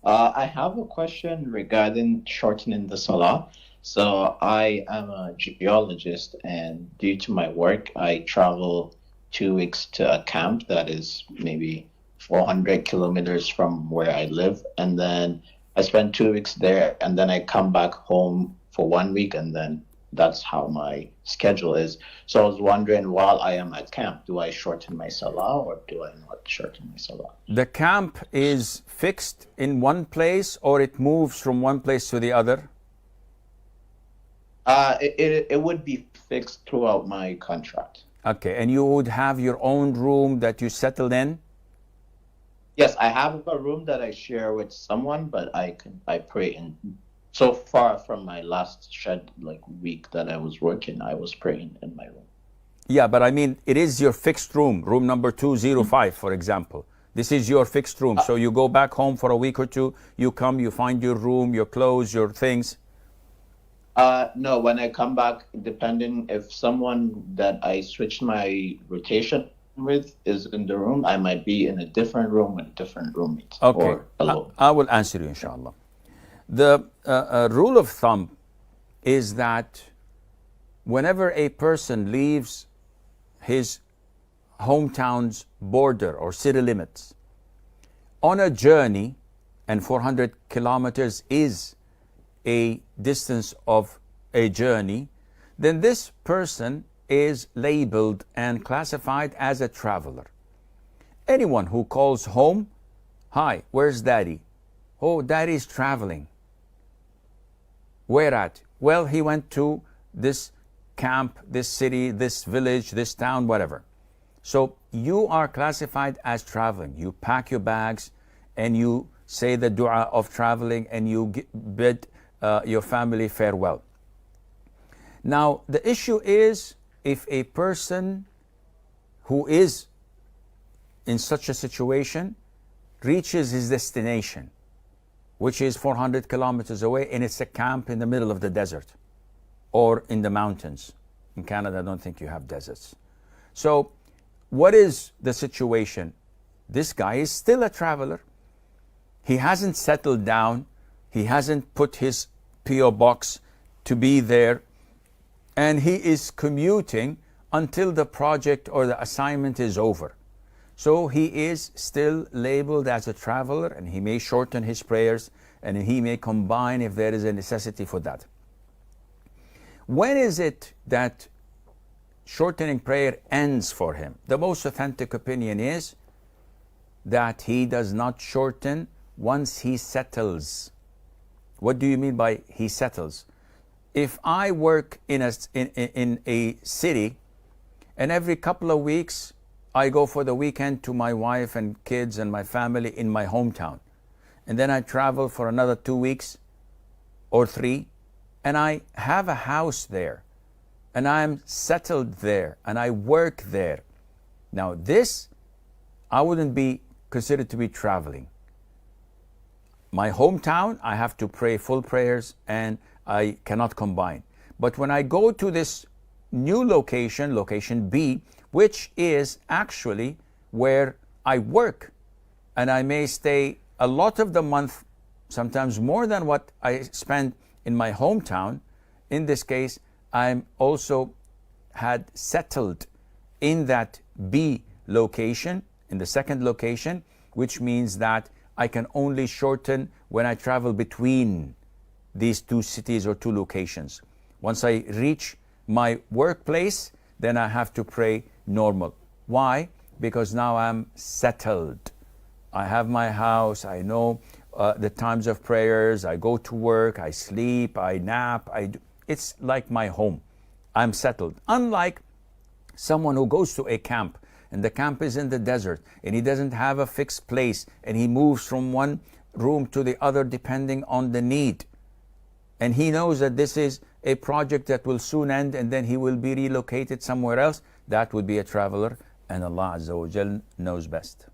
I have a question regarding shortening the salah. So I am a geologist, and due to my work, I travel 2 weeks to a camp that is maybe 400 kilometers from where I live, and then I spend 2 weeks there, and then I come back home for 1 week, and then that's how my schedule is. So I was wondering, while I am at camp, do I shorten my salah or do I not shorten my salah? The camp is fixed in one place or it moves from one place to the other? It would be fixed throughout my contract. Okay, and you would have your own room that you settled in? Yes, I have a room that I share with someone, but I pray in. So far from my last week that I was working, I was praying in my room. Yeah, but I mean, it is your fixed room, room number 205, for example. This is your fixed room. So you go back home for a week or two, you come, you find your room, your clothes, your things. No, when I come back, depending if someone that I switched my rotation with is in the room, I might be in a different room with different roommates Okay, or alone. I will answer you, inshallah. The rule of thumb is that whenever a person leaves his hometown's border or city limits on a journey, and 400 kilometers is a distance of a journey, then this person is labeled and classified as a traveler. Anyone who calls home, "Hi, where's daddy?" "Oh, daddy's traveling." "Where at?" "Well, he went to this camp, this city, this village, this town, whatever." So you are classified as traveling. You pack your bags and you say the dua of traveling and you bid your family farewell. Now, the issue is if a person who is in such a situation reaches his destination, which is 400 kilometers away, and it's a camp in the middle of the desert or in the mountains. In Canada, I don't think you have deserts. So what is the situation? This guy is still a traveler. He hasn't settled down. He hasn't put his P.O. box to be there. And he is commuting until the project or the assignment is over. So he is still labeled as a traveler, and he may shorten his prayers and he may combine if there is a necessity for that. When is it that shortening prayer ends for him? The most authentic opinion is that he does not shorten once he settles. What do you mean by he settles? If I work in a city and every couple of weeks I go for the weekend to my wife and kids and my family in my hometown, and then I travel for another 2 weeks or 3, and I have a house there, and I'm settled there, and I work there. Now this, I wouldn't be considered to be traveling. My hometown, I have to pray full prayers and I cannot combine. But when I go to this new location, location B, which is actually where I work, and I may stay a lot of the month, sometimes more than what I spend in my hometown. In this case, I'm also had settled in that B location, in the second location, which means that I can only shorten when I travel between these two cities or two locations. Once I reach my workplace, then I have to pray normal. Why? Because now I'm settled. I have my house, I know the times of prayers, I go to work, I sleep, I nap, it's like my home. I'm settled. Unlike someone who goes to a camp, and the camp is in the desert, and he doesn't have a fixed place, and he moves from one room to the other depending on the need. And he knows that this is a project that will soon end, and then he will be relocated somewhere else. That would be a traveler, and Allah Azza wa Jal knows best.